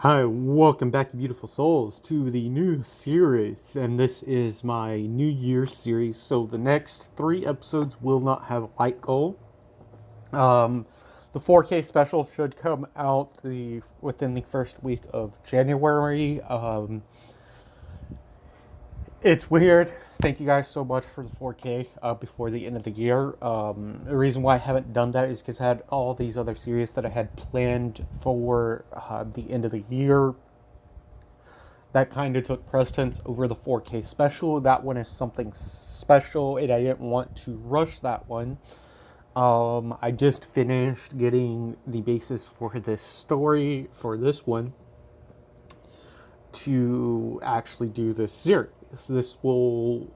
Hi, welcome back to Beautiful Souls to the new series, and this is my New Year's series. So the next 3 episodes will not have a light goal. Um, the 4K special should come out within the first week of January. It's weird. Thank you guys so much for the 4K before the end of the year. The reason why I haven't done that is because I had all these other series that I had planned for the end of the year. That kind of took precedence over the 4K special. That one is something special, and I didn't want to rush that one. I just finished getting the basis for this story, for this one, to actually do this series. This will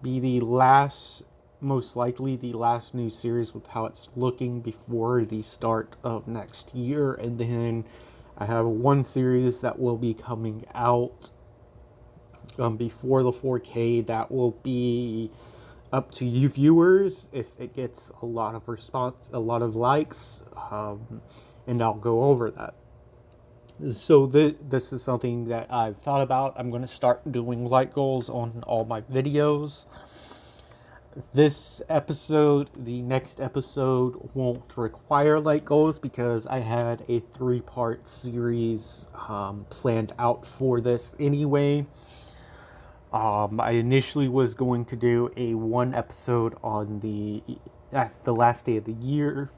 be the last, most likely the last new series with how it's looking before the start of next year, and then I have one series that will be coming out before the 4K that will be up to you viewers if it gets a lot of response, a lot of likes, and I'll go over that. So this is something that I've thought about. I'm going to start doing like goals on all my videos. This episode, the next episode, won't require like goals because I had a 3-part series planned out for this anyway. I initially was going to do a 1 episode on the last day of the year.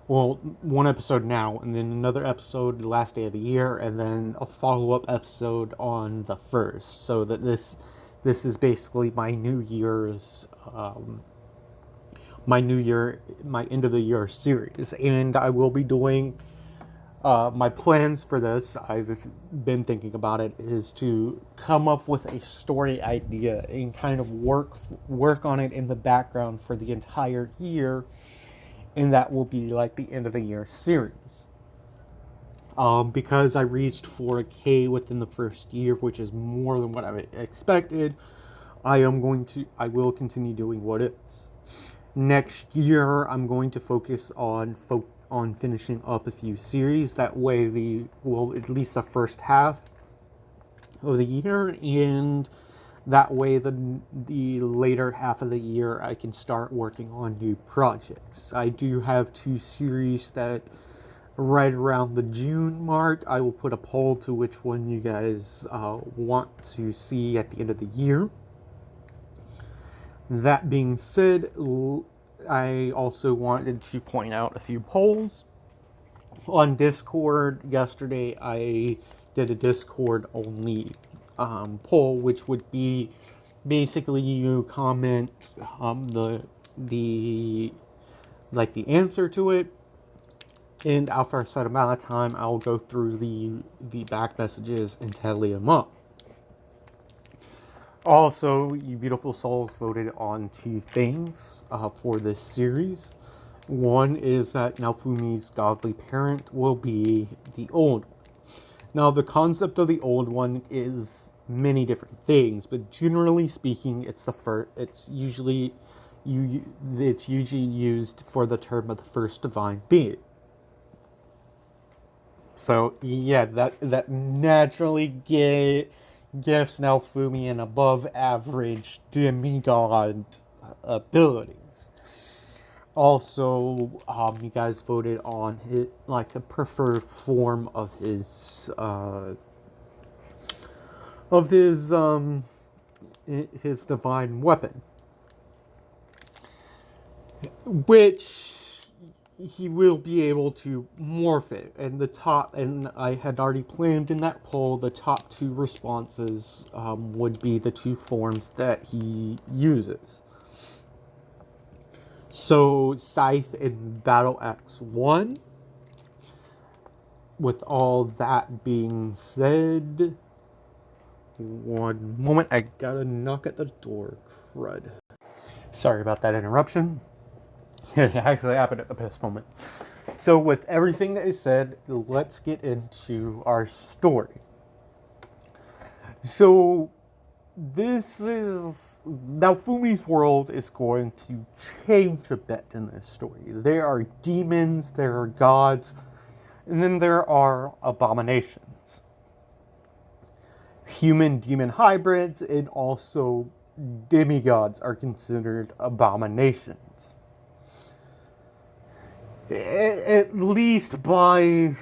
Well, 1 episode now, and then another episode the last day of the year, and then a follow-up episode on the first. So that this is basically my New Year's, my end of the year series, and I will be doing. My plans for this, I've been thinking about it, is to come up with a story idea and kind of work on it in the background for the entire year, and that will be like the end of the year series. Because I reached 4K within the first year, which is more than what I expected, I will continue doing what is. Next year, I'm going to focus on finishing up a few series. That way, at least the first half of the year, and that way the later half of the year I can start working on new projects. I do have 2 series that right around the June mark. I will put a poll to which one you guys want to see at the end of the year. That being said, I also wanted to point out a few polls. On Discord yesterday, I did a Discord only poll, which would be basically you comment the answer to it, and after a set amount of time, I'll go through the back messages and tally them up. Also, you beautiful souls voted on 2 things for this series. One is that Naofumi's godly parent will be the old one. Now, the concept of the old one is many different things, but generally speaking, it's usually used for the term of the first divine being. So yeah, that naturally gives Naofumi an above average demigod abilities. Also, you guys voted on the preferred form of his divine weapon, which he will be able to morph it. And I had already planned in that poll, the top 2 responses would be the 2 forms that he uses. So, Scythe in Battle X1. With all that being said, one moment, I gotta knock at the door. Crud. Sorry about that interruption. It actually happened at the best moment. So with everything that is said, let's get into our story. So Naofumi's world is going to change a bit in this story. There are demons, there are gods, And then there are abominations. Human-demon hybrids and also demigods are considered abominations. At least by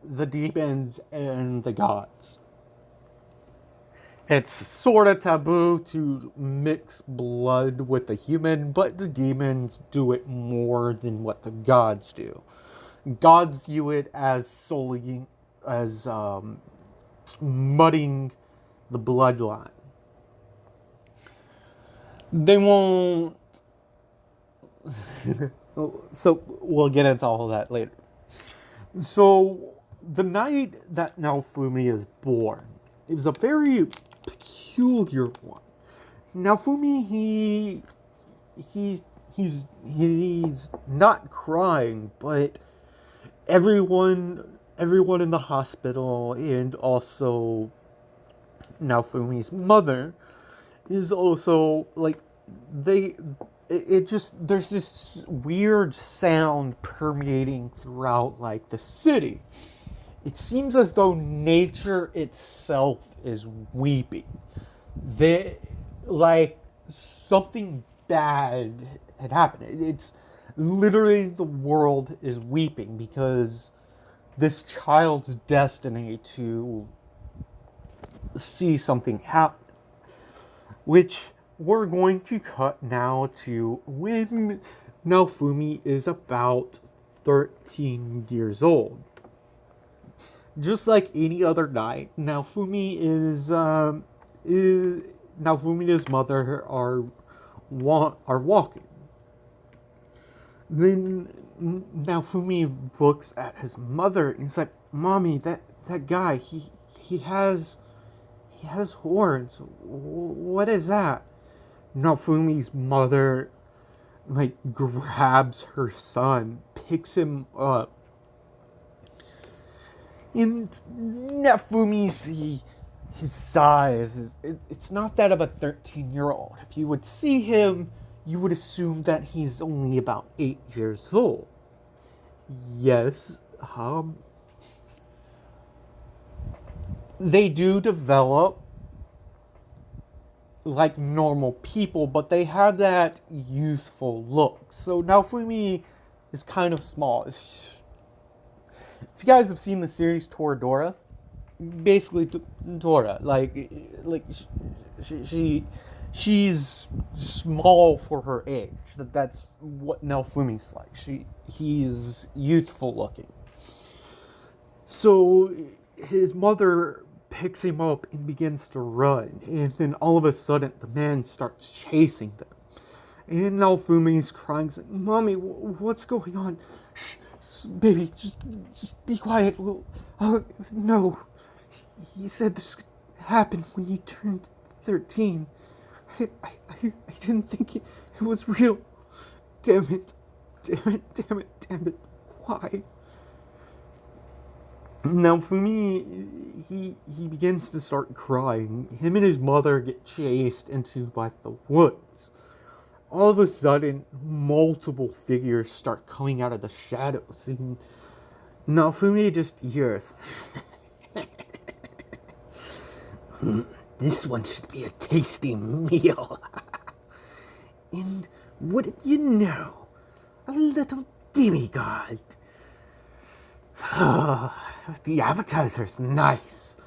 the demons and the gods. It's sort of taboo to mix blood with the human, but the demons do it more than what the gods do. Gods view it as solely as muddying the bloodline. They won't. So we'll get into all of that later. So the night that Naofumi is born, it was a very peculiar one. Naofumi, he's not crying, but everyone in the hospital and also Naofumi's mother is also like there's this weird sound permeating throughout like the city. It seems as though nature itself is weeping. Like something bad had happened. It's literally the world is weeping because this child's destiny to see something happen. Which we're going to cut now to when Naofumi is about 13 years old. Just like any other night, Naofumi Naofumi and his mother are walking. Then Naofumi looks at his mother and he's like, "Mommy, that guy, he has horns. What is that?" Naofumi's mother like grabs her son, picks him up. And Naofumi's his size it's not that of a 13-year-old. If you would see him, you would assume that he's only about 8 years old. Yes, they do develop like normal people, but they have that youthful look. So Naofumi is kind of small. If you guys have seen the series Toradora, basically Tora, she's small for her age. That's what Naofumi's like. He's youthful looking. So his mother picks him up and begins to run, and then all of a sudden the man starts chasing them. And Naofumi's crying, like, "Mommy, what's going on? Shh, baby, just be quiet. No, he said this could happen when you turned 13. I didn't think it was real. Damn it. Why?" Naofumi, he begins to start crying. Him and his mother get chased into like the woods. All of a sudden, multiple figures start coming out of the shadows, and Naofumi just hears, "This one should be a tasty meal." And wouldn't you know, a little demigod. The appetizer's nice,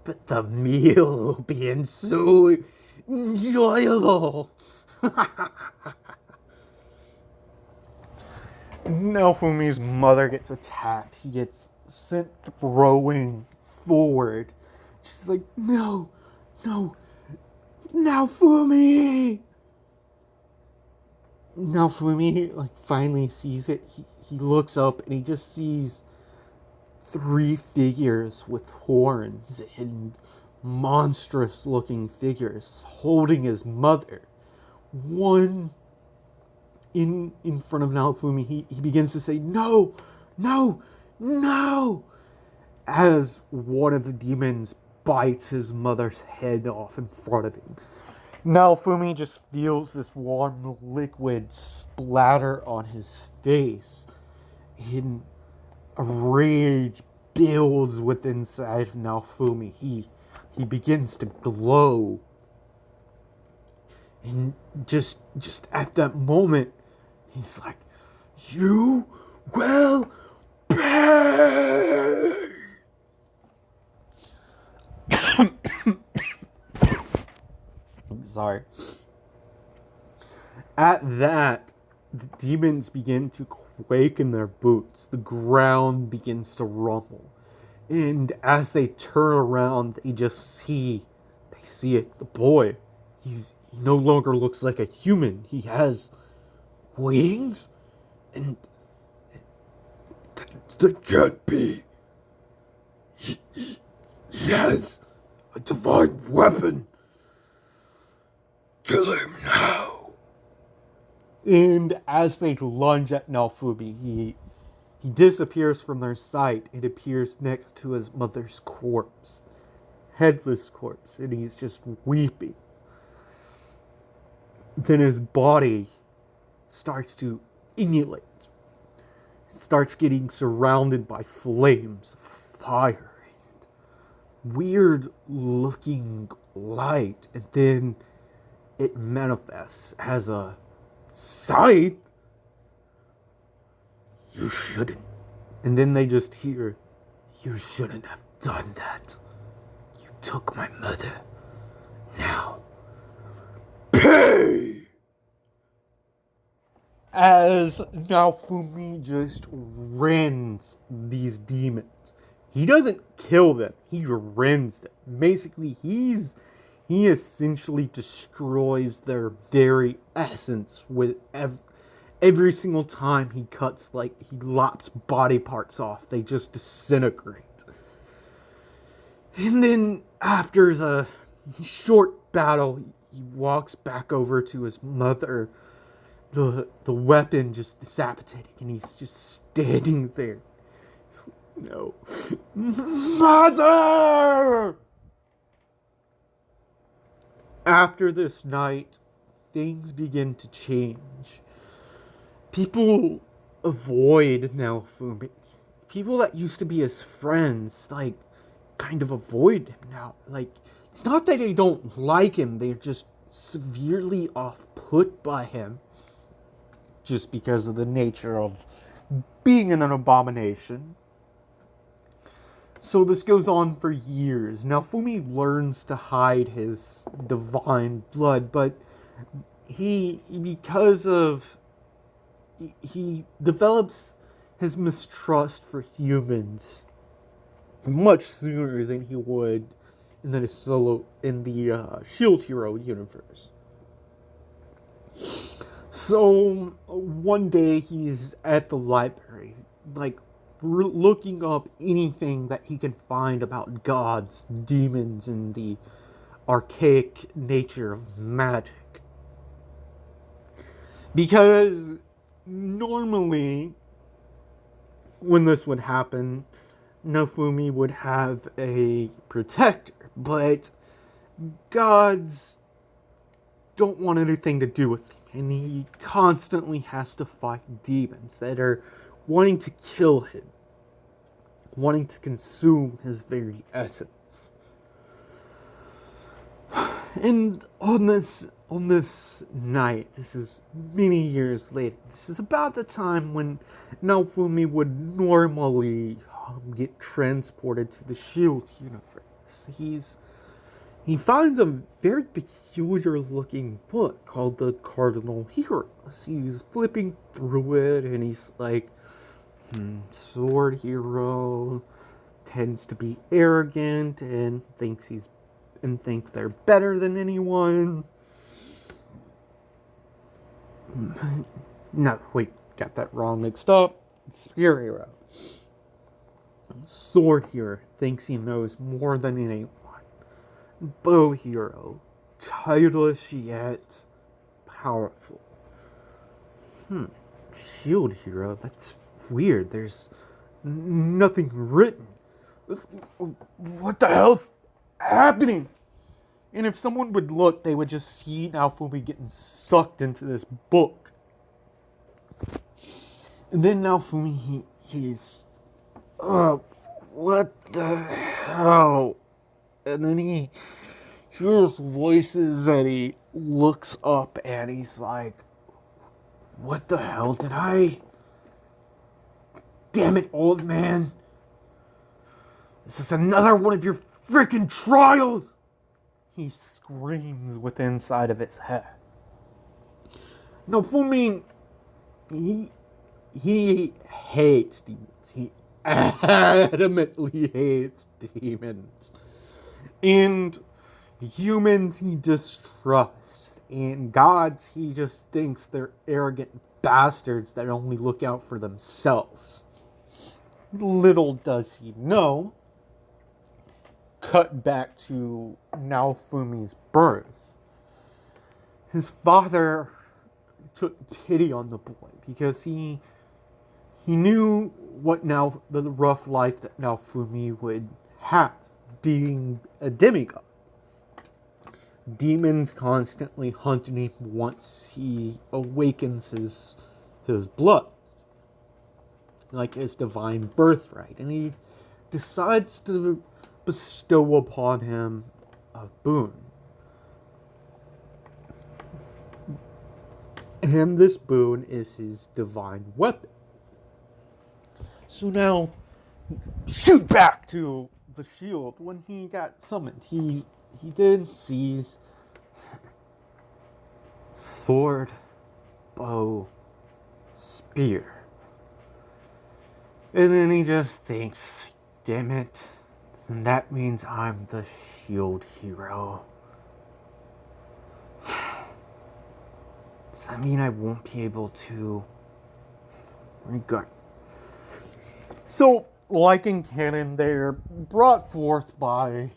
but the meal will be so enjoyable. Naofumi's mother gets attacked. He gets sent throwing forward. She's like, no, Naofumi! Naofumi like finally sees it. He looks up and he just sees 3 figures with horns and monstrous looking figures holding his mother. One in front of Naofumi, he begins to say, no, as one of the demons bites his mother's head off in front of him. Naofumi just feels this warm liquid splatter on his face. And A rage builds within inside of Naofumi. He begins to glow. And just at that moment, he's like, "You will pay!" Sorry. At that, the demons begin to quake in their boots. The ground begins to rumble. And as they turn around, they see it. The boy, he no longer looks like a human. He has wings? And that can't be. He has a divine weapon. Kill him now. And as they lunge at Naofumi, he disappears from their sight and appears next to his mother's corpse. Headless corpse. And he's just weeping. Then his body starts to emulate. It starts getting surrounded by flames, fire, and weird looking light. And then it manifests as a scythe. You shouldn't. And then they just hear, "You shouldn't have done that. You took my mother. Now, pay!" As Naofumi just rends these demons. He doesn't kill them. He rends them. Basically, he essentially destroys their very essence with every single time he cuts, like, he lops body parts off. They just disintegrate. And then after the short battle, he walks back over to his mother. The weapon just decapitating, and he's just standing there. No. Mother! After this night, things begin to change. People avoid Naofumi. People that used to be his friends, like, kind of avoid him now. Like, it's not that they don't like him, they're just severely off-put by him. Just because of the nature of being an abomination. So this goes on for years. Naofumi learns to hide his divine blood, but he develops his mistrust for humans much sooner than he would in the Shield Hero universe. So, one day he's at the library, like, looking up anything that he can find about gods, demons, and the archaic nature of magic. Because normally, when this would happen, Naofumi would have a protector, but gods don't want anything to do with him. And he constantly has to fight demons that are wanting to kill him, wanting to consume his very essence. And on this night, this is many years later, this is about the time when Naofumi would normally get transported to the Shield universe. He finds a very peculiar looking book called the Cardinal Heroes. He's flipping through it and he's like, Sword Hero tends to be arrogant and think they're better than anyone. No, wait, got that wrong mixed up. Spear Hero. Sword Hero thinks he knows more than anyone. Bow Hero, childish yet powerful. Shield Hero, that's weird. There's nothing written. What the hell's happening? And if someone would look, they would just see Naofumi getting sucked into this book. And then Naofumi, he's what the hell? And then he hears voices and he looks up and he's like, what the hell did I... Damn it, old man. This is another one of your freaking trials! He screams with the inside of his head. Naofumi, he hates demons. He adamantly hates demons. And humans he distrusts. And gods he just thinks they're arrogant bastards that only look out for themselves. Little does he know, cut back to Naofumi's birth. His father took pity on the boy because he knew what the rough life that Naofumi would have, being a demigod. Demons constantly hunting him once he awakens his blood, like his divine birthright, and he decides to bestow upon him a boon. And this boon is his divine weapon. So now, shoot back to the shield. When he got summoned, he then sees sword, bow, spear. And then he just thinks, damn it, and that means I'm the shield hero. Does that mean I won't be able to regard? So, like in canon, they're brought forth by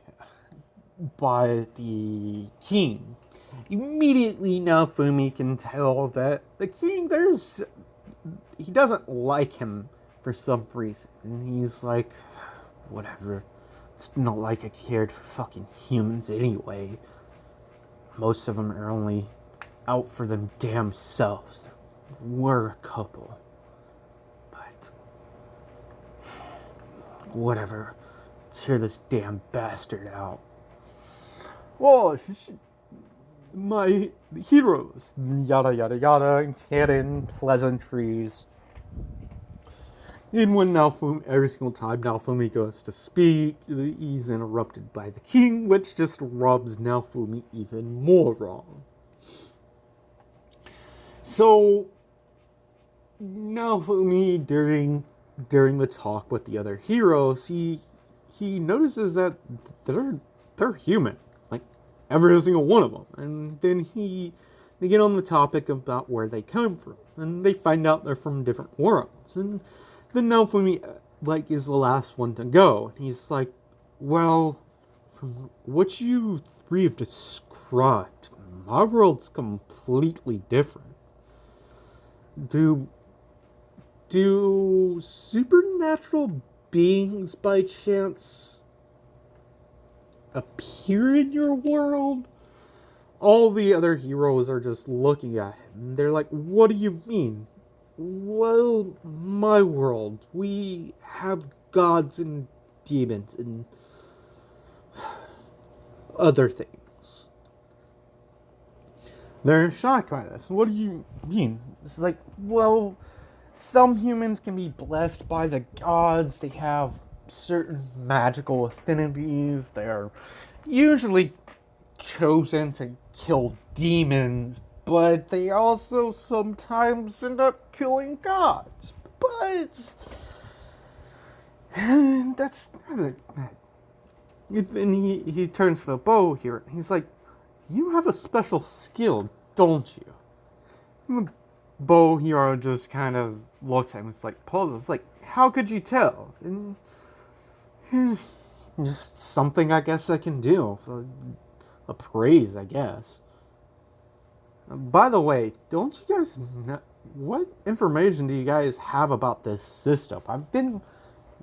the king. Immediately, Naofumi can tell that the king, he doesn't like him for some reason. And he's like, whatever. It's not like I cared for fucking humans anyway. Most of them are only out for them damn selves. We're a couple. But whatever. Let's hear this damn bastard out. Well, my heroes, yada yada yada, canon, pleasantries. And when every single time Naofumi goes to speak, he's interrupted by the king, which just rubs Naofumi even more wrong. So, Naofumi, during the talk with the other heroes, he notices that they're human, like every single one of them. And then they get on the topic about where they come from, and they find out they're from different worlds. And then Naofumi, is the last one to go, and he's like, well, from what you three have described, my world's completely different. Do supernatural beings by chance appear in your world? All the other heroes are just looking at him. They're like, what do you mean? Well, my world, we have gods and demons and other things. They're shocked by this. What do you mean? It's like, well, some humans can be blessed by the gods. They have certain magical affinities. They're usually chosen to kill demons, but they also sometimes end up killing gods. But that's then he turns to the bow here. He's like, you have a special skill, don't you? And the bow hero just kind of looks at him. It's like, pauses. It's like, how could you tell? And just something I guess I can do. A praise, I guess. By the way, don't you guys know, what information do you guys have about this system? I've been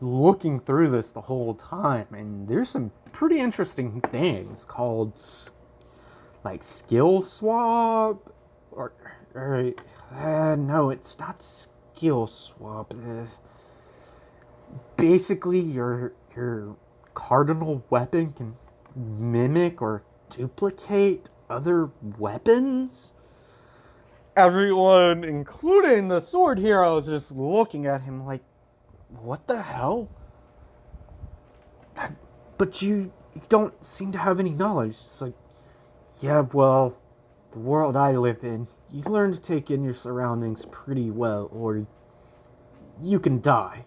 looking through this the whole time, and there's some pretty interesting things called skill swap, or no, it's not skill swap. basically your cardinal weapon can mimic or duplicate other weapons? Everyone, including the sword hero, is just looking at him like, what the hell? But you don't seem to have any knowledge. It's like, yeah, well, the world I live in, you learn to take in your surroundings pretty well, or you can die.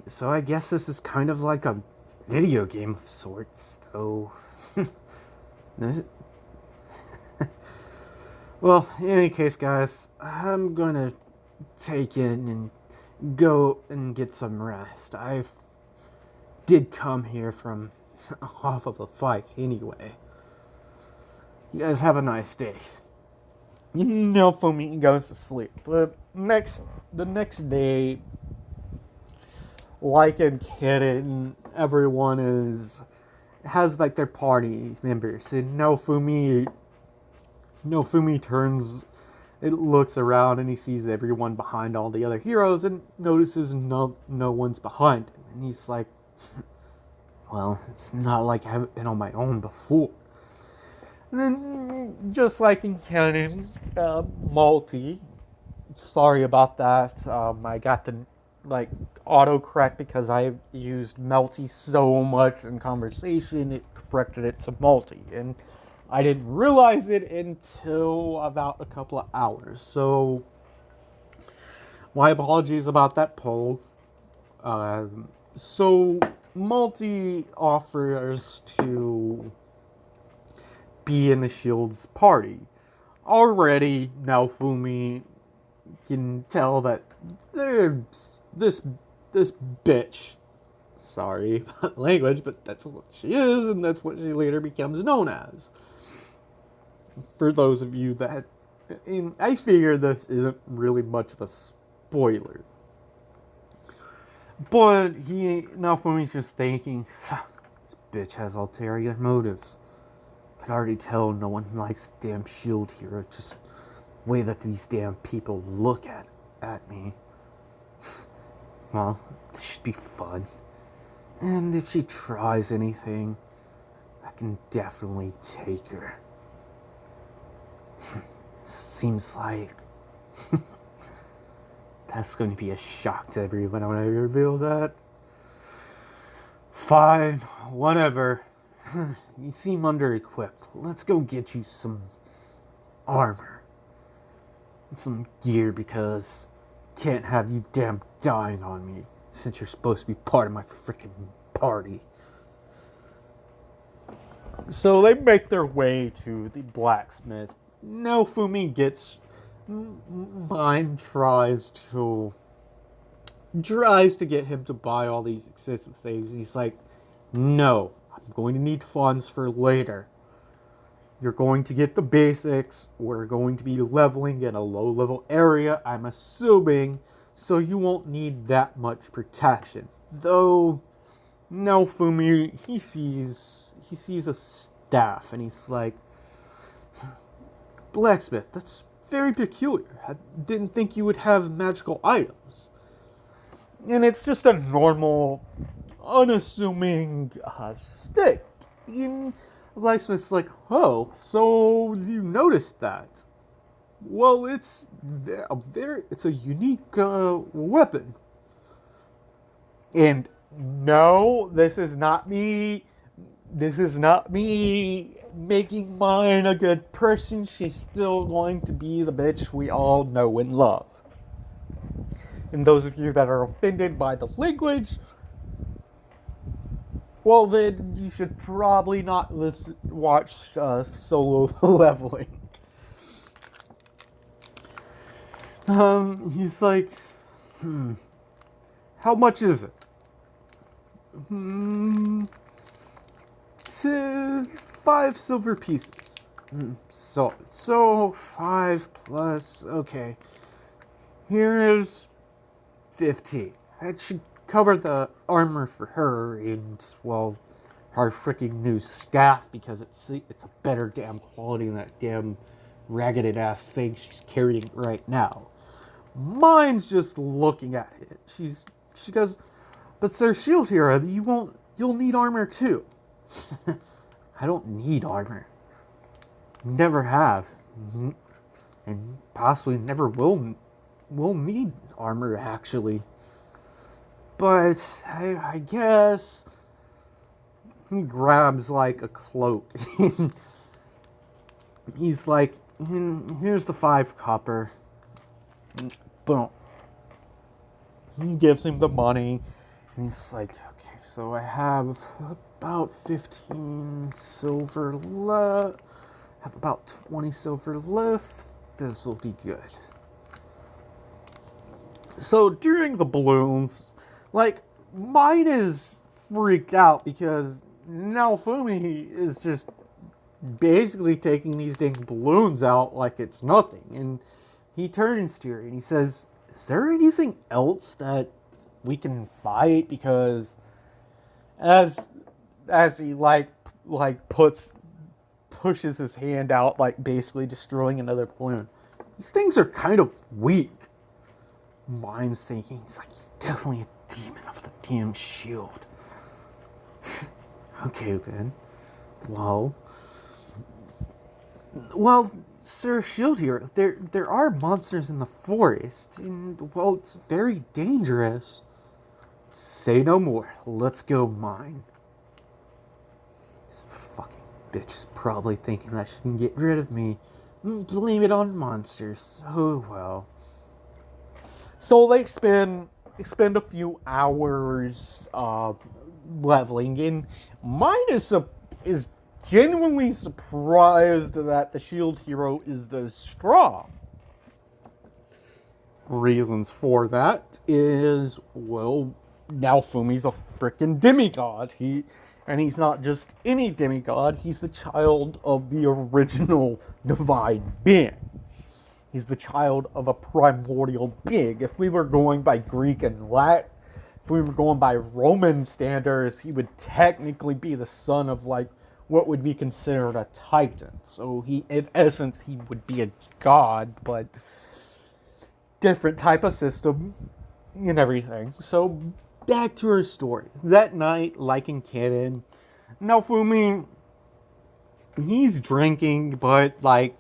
So I guess this is kind of like a video game of sorts, though. Well, in any case, guys, I'm gonna take in and go and get some rest. I did come here from off of a fight anyway. You guys have a nice day. Naofumi goes to sleep. But the next day, like and Kitten, everyone has like their party members, and Naofumi turns, it looks around and he sees everyone behind all the other heroes and notices no one's behind him. And he's like, well, it's not like I haven't been on my own before. And then, just like in canon, Malty, sorry about that. I got the autocorrect because I used Melty so much in conversation, it corrected it to Malty. And I didn't realize it until about a couple of hours. So, my apologies about that poll. So, Malty offers to be in the Shield's party. Already, Naofumi can tell that this bitch, sorry about language, but that's what she is, and that's what she later becomes known as. For those of you that, I figure this isn't really much of a spoiler. But Naofumi's just thinking, this bitch has ulterior motives. I could already tell no one likes the damn shield hero, just the way that these damn people look at me. Well, this should be fun. And if she tries anything, I can definitely take her. Seems like that's going to be a shock to everyone when I reveal that. Fine, whatever. You seem under-equipped. Let's go get you some armor and some gear, because I can't have you damn dying on me since you're supposed to be part of my freaking party. So they make their way to the blacksmith. Naofumi tries to get him to buy all these expensive things. He's like, no, I'm going to need funds for later. You're going to get the basics. We're going to be leveling in a low-level area, I'm assuming, so you won't need that much protection. Though, Naofumi, he sees a staff, and he's like, blacksmith, that's very peculiar. I didn't think you would have magical items. And it's just a normal, unassuming stick. And the blacksmith's like, oh, so you noticed that? Well, it's a unique weapon. And no, this is not me making mine a good person. She's still going to be the bitch we all know and love. And those of you that are offended by the language, well, then you should probably not watch Solo Leveling. He's like, how much is it? 5 silver pieces. So 5 plus, okay. Here is 15. That should cover the armor for her and, well, her freaking new staff, because it's a better damn quality than that damn ragged ass thing she's carrying right now. Mine's just looking at it. She goes, "But Sir Shield Hero, you'll need armor too." I don't need armor. Never have. And possibly never will need armor, actually. But I guess he grabs like a cloak. He's like, "Here's the 5 copper." Boom. He gives him the money, and he's like, "Okay, so I have about 15 silver left. Have about 20 silver left. This will be good." So during the balloons, like, mine is freaked out because Naofumi is just basically taking these dang balloons out like it's nothing. And he turns to her and he says, "Is there anything else that we can fight?" Because as he pushes his hand out, like basically destroying another balloon, these things are kind of weak. Mine's thinking, he's like, "He's definitely a demon of the damn shield." Okay then. Well, Sir Shield here, there are monsters in the forest, and well, it's very dangerous. Say no more. Let's go mine. This fucking bitch is probably thinking that she can get rid of me. Blame it on monsters. Oh well. So they spend a few hours leveling, and mine is genuinely surprised that the Shield Hero is this strong. Reasons for that is, well, Naofumi's a freaking demigod. He's not just any demigod, he's the child of the original divine being. He's the child of a primordial being. If we were going by Greek and Latin, if we were going by Roman standards, he would technically be the son of, like, what would be considered a titan. So in essence, he would be a god, but different type of system and everything. So back to her story. That night, like in canon, Naofumi, he's drinking, but like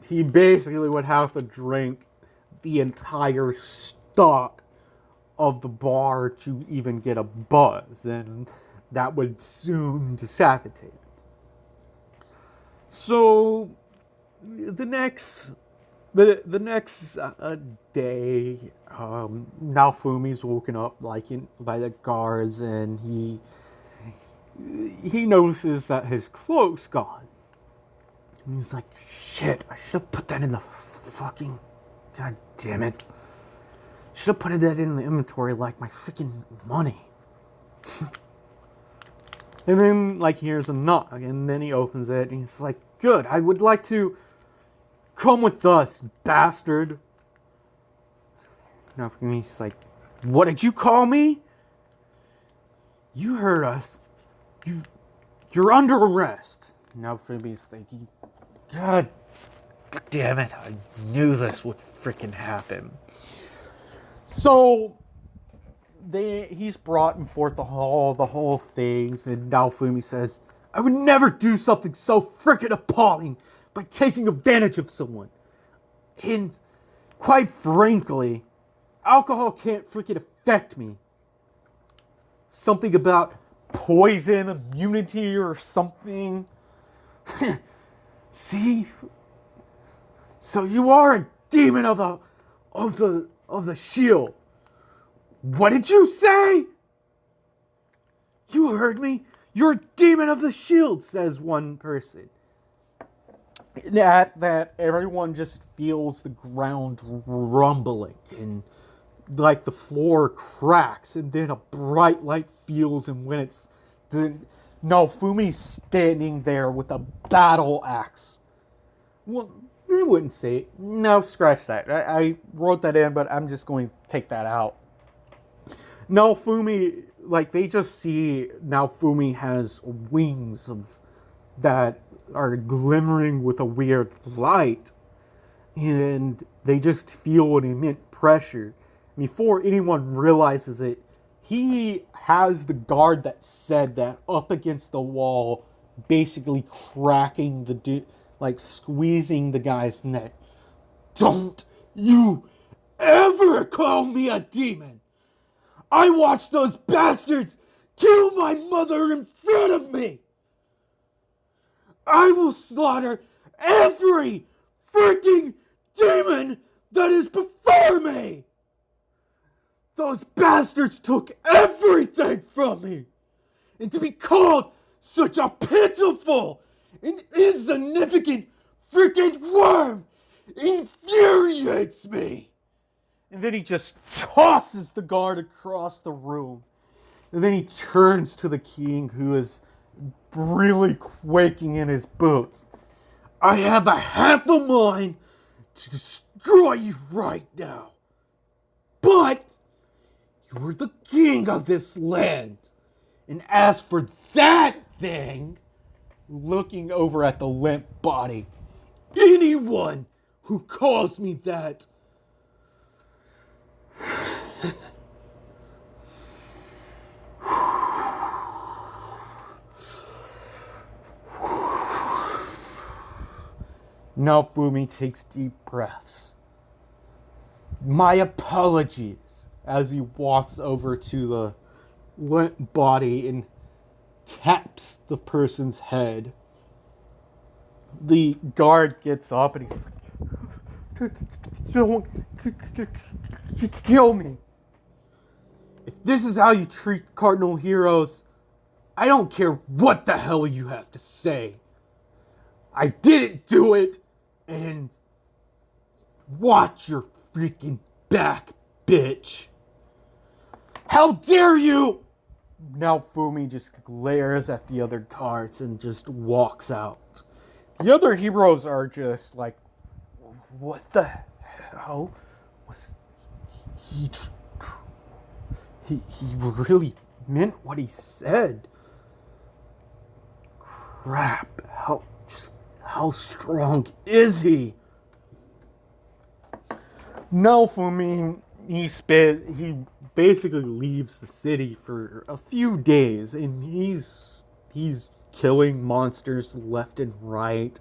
he basically would have to drink the entire stock of the bar to even get a buzz, and that would soon decapitate. So the next day, Naofumi's woken up by the guards, and he notices that his cloak's gone. And he's like, "Shit, I should have put that in the fucking... God damn it. Should have put that in the inventory like my freaking money." And then, like, here's a knock, and then he opens it, and he's like, "Good, I would like to... Come with us, bastard." Now, he's like, "What did you call me? You heard us. You're under arrest." Now, Phoebe's thinking, "God damn it, I knew this would freaking happen." So he's brought in forth the whole things, and Naofumi says, "I would never do something so freaking appalling by taking advantage of someone. And quite frankly, alcohol can't freaking affect me. Something about poison immunity or something." "See? So you are a demon of the shield. What did you say?" "You heard me. You're a demon of the shield," says one person. At that, everyone just feels the ground rumbling, and like the floor cracks, and then a bright light feels, and when it's Naofumi's standing there with a battle axe. Well, I wouldn't say it. No, scratch that. I wrote that in, but I'm just going to take that out. Naofumi, like, they just see Naofumi has wings that are glimmering with a weird light. and they just feel an immense pressure. Before anyone realizes it, he has the guard that said that up against the wall, basically cracking squeezing the guy's neck. Don't you ever call me a demon! I watched those bastards kill my mother in front of me! I will slaughter every freaking demon that is before me! Those bastards took everything from me! And to be called such a pitiful and insignificant freaking worm infuriates me! And then he just tosses the guard across the room. And then he turns to the king, who is really quaking in his boots. I have a half a mind to destroy you right now. But you're the king of this land. And as for that thing, looking over at the limp body, anyone who calls me that Naofumi takes deep breaths. My apologies, as he walks over to the limp body and taps the person's head. The guard gets up and he's like, don't kill me. If this is how you treat cardinal heroes, I don't care what the hell you have to say. I didn't do it, and watch your freaking back, bitch. How dare you! Naofumi just glares at the other guards and just walks out. The other heroes are just like, what the hell was he really meant what he said? Crap, how strong is he? Naofumi, he basically leaves the city for a few days, and he's killing monsters left and right.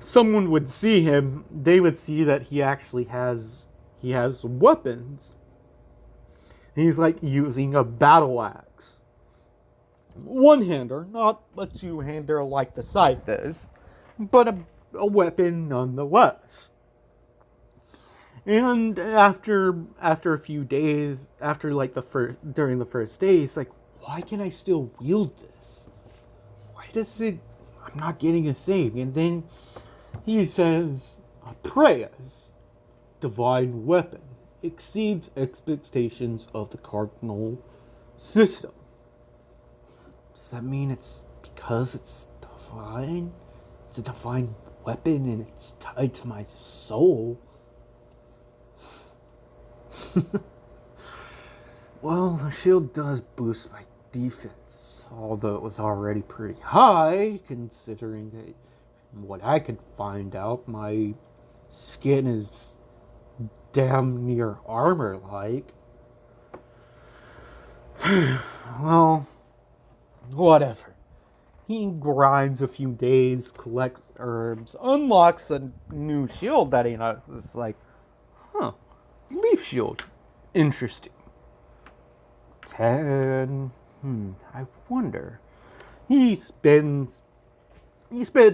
If someone would see him, they would see that he actually has weapons. He's like using a battle axe. One-hander, not a two-hander like the scythe is, but a weapon nonetheless. And after a few days, during the first day, he's like, why can I still wield this? Why does it? I'm not getting a thing. And then he says, Preya's divine weapon exceeds expectations of the cardinal system. Does that mean it's because it's divine? It's a divine weapon and it's tied to my soul. Well, the shield does boost my defense, although it was already pretty high, considering that what I could find out, my skin is damn near armor-like. Well, whatever. He grinds a few days, collects herbs, unlocks a new shield that he knows. It's like, leaf shield. Interesting. And, I wonder. He spends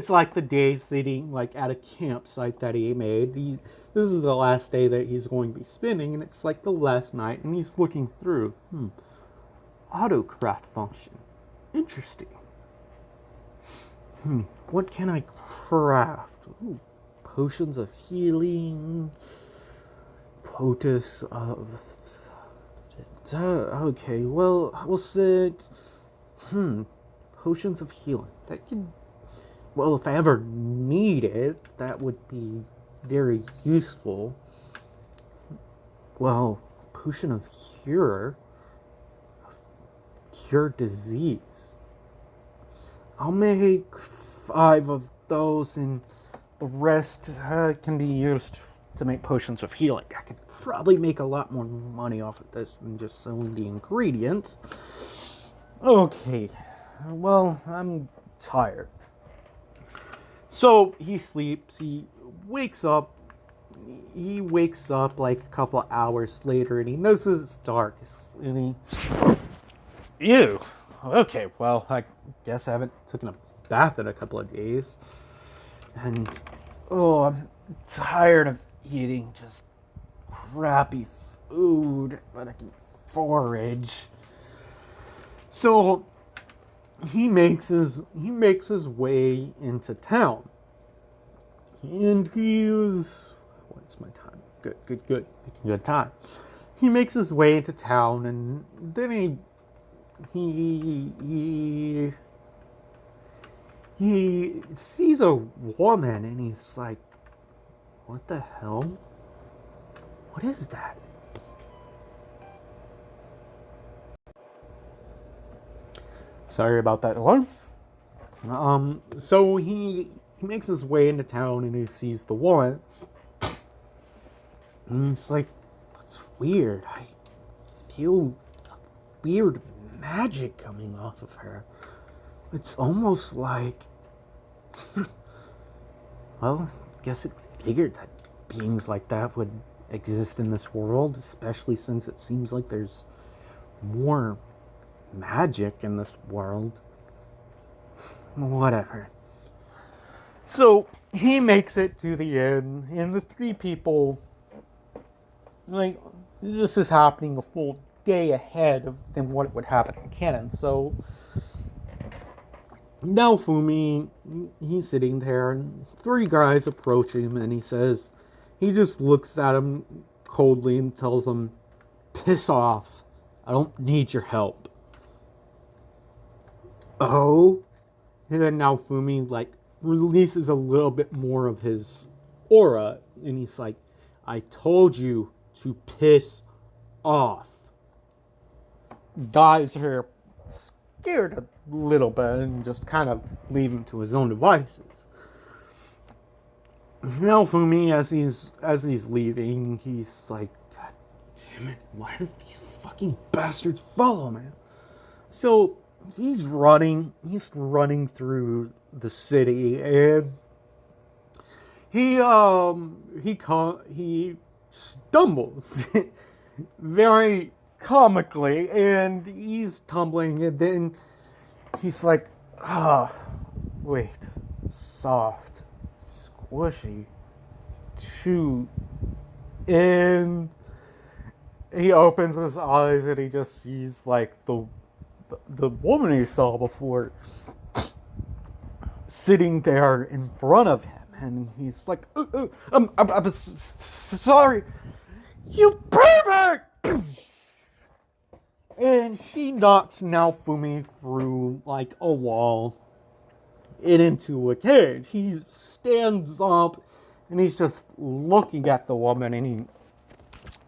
like the day sitting like at a campsite that he made. This is the last day that he's going to be spending, and it's like the last night, and he's looking through. Autocraft function. Interesting. What can I craft? Ooh, potions of healing. Potus of... okay, well, we'll set... potions of healing. That could... Well, if I ever need it, that would be very useful. Well, potion of cure. Cure disease. I'll make 5 of those, and the rest can be used to make potions of healing. I could probably make a lot more money off of this than just selling the ingredients. Okay, well, I'm tired. So he sleeps, he wakes up like a couple of hours later, and he notices it's dark, and ew, okay, well, I guess I haven't taken a bath in a couple of days, and, I'm tired of eating just crappy food, but I can forage. So he makes his way into town, and what's my time? Good, making good time. He makes his way into town, and then he sees a woman, and he's like, "What the hell? What is that?" Sorry about that alarm. So he makes his way into town, and he sees the woman, and it's like, "That's weird. I feel weird magic coming off of her. It's almost like..." Well, I guess it figured that beings like that would exist in this world, especially since it seems like there's more magic in this world. Whatever. So he makes it to the inn, and the three people, like, this is happening a full day ahead than what would happen in canon. So Naofumi, he's sitting there, and three guys approach him, and he just looks at him coldly and tells him, "Piss off. I don't need your help." Oh? And then Naofumi, like, releases a little bit more of his aura, and he's like, "I told you to piss off." Guys are scared a little bit and just kind of leave him to his own devices. Naofumi, as he's leaving, he's like, "God damn it, why did these fucking bastards follow me?" So he's running through the city, and he stumbles very comically, and he's tumbling, and then he's like, wait, soft, squishy, chew, and he opens his eyes, and he just sees, like, the woman he saw before sitting there in front of him, and he's like, I'm sorry, you pervert!" And she knocks Naofumi through, like, a wall and into a cage. He stands up, and he's just looking at the woman, and he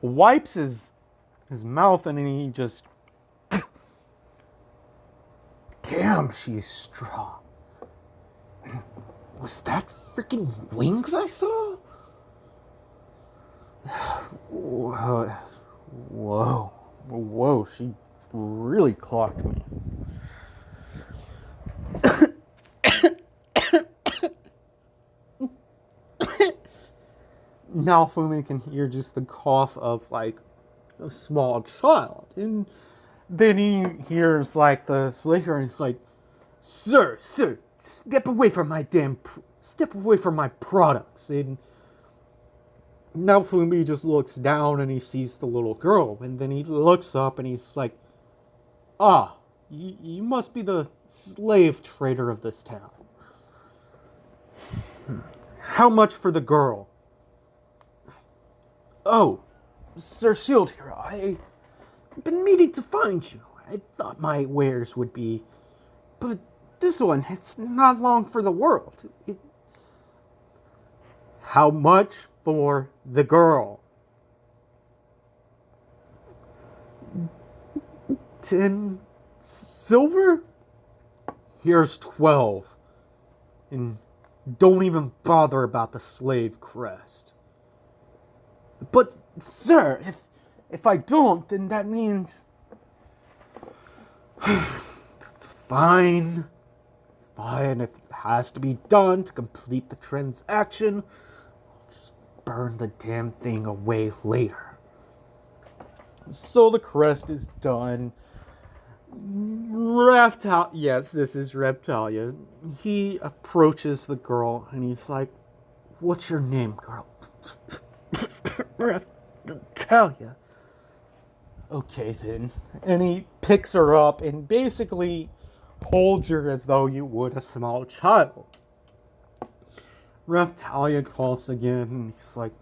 wipes his mouth, and he just... Damn, she's strong. Was that freaking wings I saw? Whoa, she really clocked me. Naofumi can hear just the cough of, like, a small child, and then he hears, like, the slaker, and it's like, Sir, step away from my products." And Naofumi just looks down, and he sees the little girl, and then he looks up, and he's like, you must be the slave trader of this town. How much for the girl?" "Oh, Sir Shield Hero, I've been meaning to find you. I thought my wares would be... But this one, it's not long for the world." "How much for the girl?" 10 silver? Here's 12. And don't even bother about the slave crest. But, sir, if I don't, then that means... Fine. Fine, if it has to be done to complete the transaction, I'll just burn the damn thing away later. So the crest is done. Yes, this is Reptalia. He approaches the girl and he's like, "What's your name, girl?" Reptalia. Okay then. And he picks her up and basically holds her as though you would a small child. Reptalia calls again and he's like,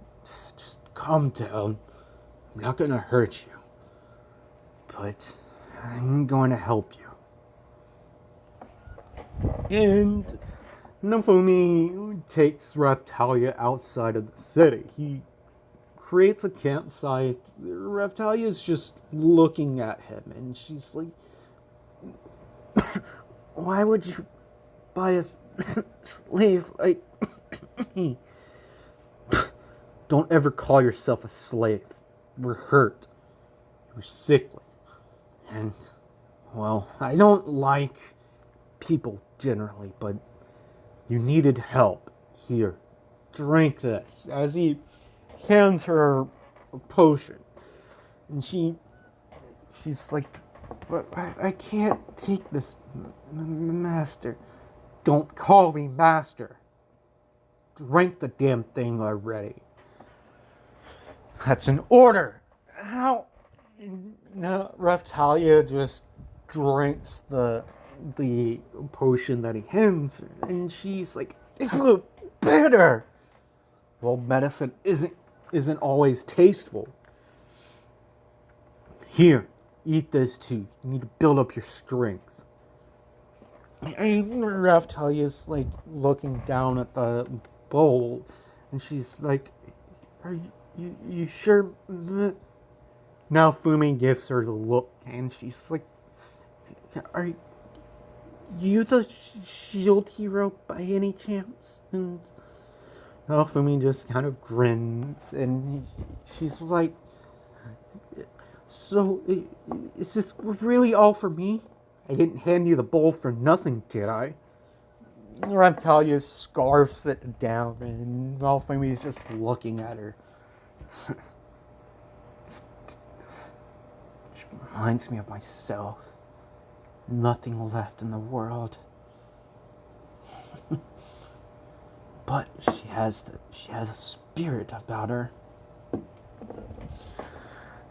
"Just calm down. I'm not gonna hurt you. But I'm going to help you." And Naofumi takes Reptalia outside of the city. He creates a campsite. Reptalia is just looking at him, and she's like, "Why would you buy a slave like me? Don't ever call yourself a slave. We're hurt. We're sickly. And, well, I don't like people generally, but you needed help. Here, drink this." As he hands her a potion. And she's like, "But I can't take this, master." "Don't call me master. Drink the damn thing already." "That's an order." "How?" No, Reptalia just drinks the potion that he hands her, and she's like, "Ew, bitter." Well, medicine isn't always tasteful. "Here, eat this too. You need to build up your strength." And Reptalia's like looking down at the bowl, and she's like, "Are you sure?" Naofumi gives her the look, and she's like, "Are you the shield hero by any chance?" And Naofumi just kind of grins, and she's like, "So, is this really all for me? I didn't hand you the bowl for nothing, did I?" Reptalia scarfs it down, and Naofumi is just looking at her. Reminds me of myself. Nothing left in the world. But she has a spirit about her.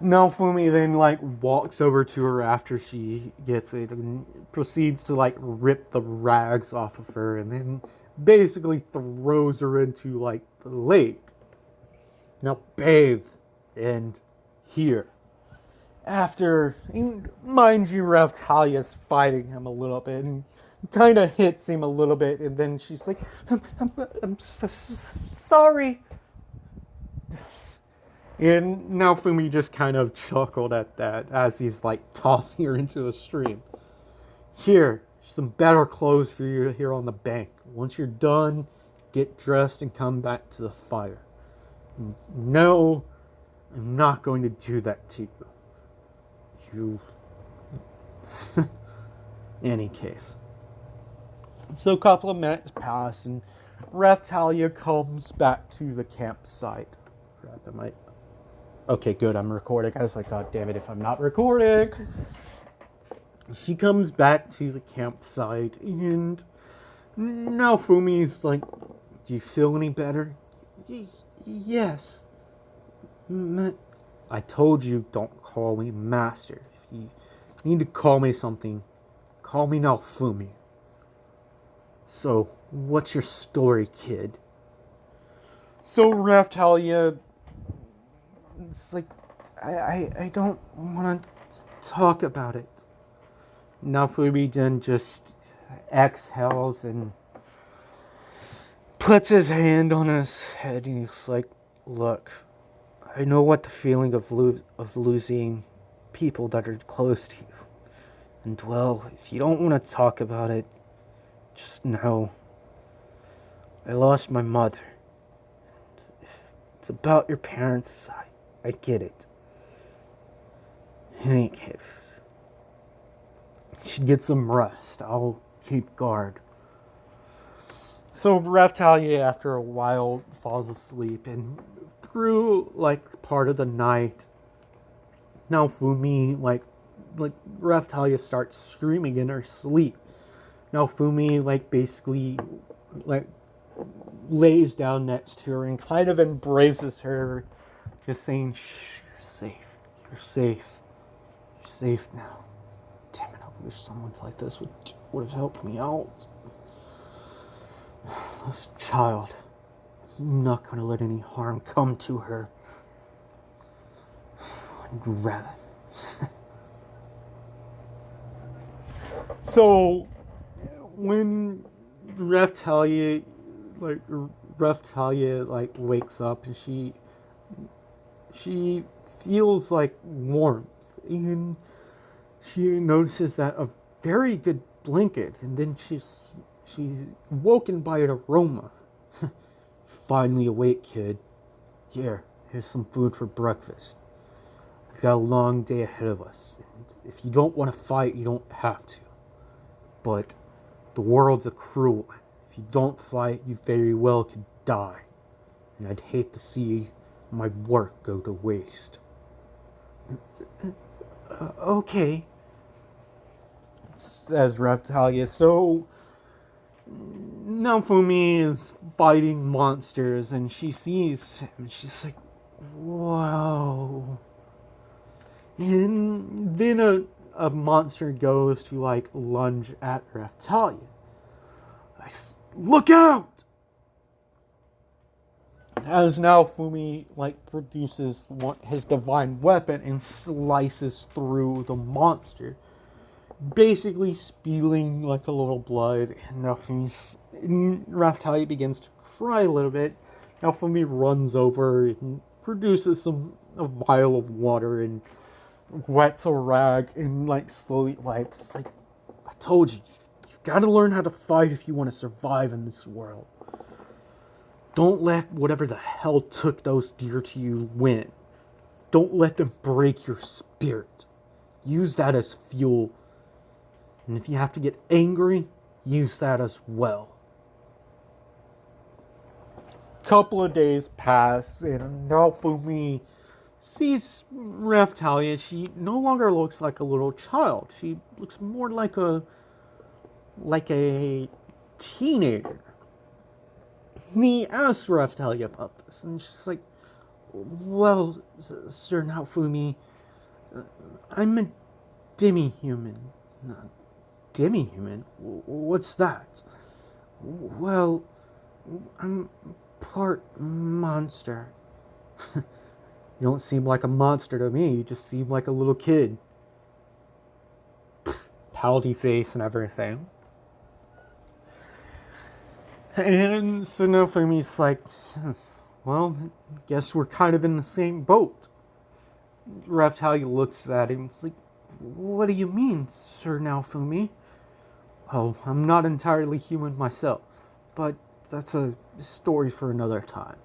Naofumi then walks over to her after she gets it and proceeds to rip the rags off of her and then basically throws her into the lake. "Now bathe and here." After, mind you, Reptalia's fighting him a little bit and kind of hits him a little bit, and then she's like, I'm so sorry." And Naofumi just kind of chuckled at that as he's tossing her into the stream. "Here, some better clothes for you here on the bank. Once you're done, get dressed and come back to the fire." "No, I'm not going to do that to you. Any case." So a couple of minutes pass and Reptalia comes back to the campsite. Crap, okay, good, I'm recording. I was like, God damn it, if I'm not recording. She comes back to the campsite and Naofumi's like, "Do you feel any better?" Yes. I told you, don't call me master. If you need to call me something, call me Naofumi. So, what's your story, kid? So Reptalia, it's like, I don't want to talk about it. Naofumi then just exhales and puts his hand on his head and he's like, "Look, I know what the feeling of losing people that are close to you. And well, if you don't want to talk about it, just know I lost my mother. It's It's about your parents. I get it. In any case, you should get some rest. I'll keep guard. So Raftalia, after a while, falls asleep, and through like part of the night, Naofumi like Raftalia starts screaming in her sleep. Naofumi basically like lays down next to her and kind of embraces her, just saying, "Shh, you're safe. You're safe. You're safe now. Damn it! I wish someone like this would have helped me out. This child. I'm not going to let any harm come to her. I'd rather." So when Raftalia wakes up, and she feels like warmth, and she notices that a very good blanket, and then she's woken by an aroma. Finally awake, kid. Here's some food for breakfast. We've got a long day ahead of us. And if you don't want to fight, you don't have to. But the world's a cruel one. If you don't fight, you very well could die. And I'd hate to see my work go to waste. Okay, says Raftalia. So Naofumi is fighting monsters, and she sees him, and she's like, whoa. And then a monster goes to lunge at Raftalia. Look out! As Naofumi produces his divine weapon and slices through the monster, basically spewing a little blood, and Raftalia begins to cry a little bit. Naofumi runs over and produces a vial of water and wets a rag and slowly wipes. I told you, you've got to learn how to fight if you want to survive in this world. Don't let whatever the hell took those deer to you win. Don't let them break your spirit. Use that as fuel. And if you have to get angry, use that as well. Couple of days pass, and Naofumi sees Raftalia. She no longer looks like a little child. She looks more like a teenager. He asks Raftalia about this, and she's like, well, Sir Naofumi, I'm a demi-human. Demi-human? What's that? Well, I'm part monster. You don't seem like a monster to me. You just seem like a little kid. Pouty face and everything. And so Naofumi's like, well, guess we're kind of in the same boat. Raftalia looks at him. He's like, what do you mean, Sir Naofumi? Well, I'm not entirely human myself, but that's a story for another time.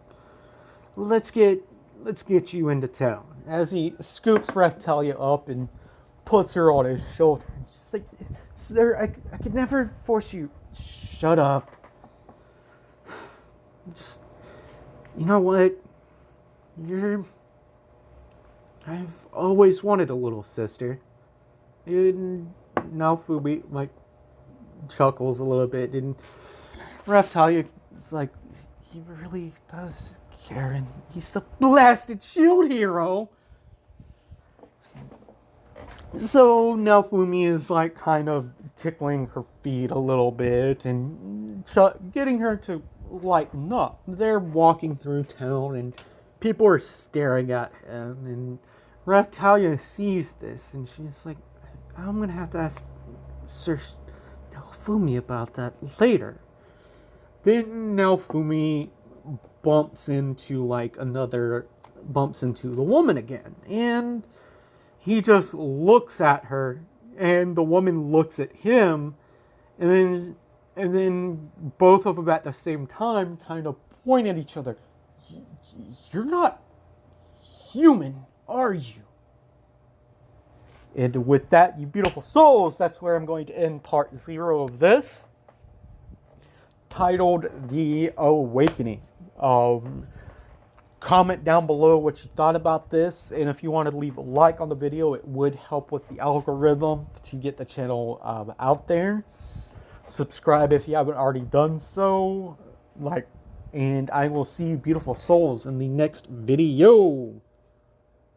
Let's get you into town. As he scoops Raftalia up and puts her on his shoulder. She's like, sir, I could never force you. Shut up. Just, you know what? I've always wanted a little sister. And Naofumi chuckles a little bit, and Raftalia is like, he really does care, and he's the blasted shield hero. So Naofumi is kind of tickling her feet a little bit and getting her to lighten up. They're walking through town, and people are staring at him, and Raftalia sees this, and she's like, I'm gonna have to ask Sir Naofumi about that later. Then Naofumi bumps into the woman again, and he just looks at her, and the woman looks at him, and then both of them at the same time kind of point at each other. You're not human, are you? And with that, you beautiful souls, that's where I'm going to end part 0 of this, titled The Awakening. Comment down below what you thought about this, and if you want to leave a like on the video, it would help with the algorithm to get the channel out there. Subscribe if you haven't already done so, and I will see you beautiful souls in the next video.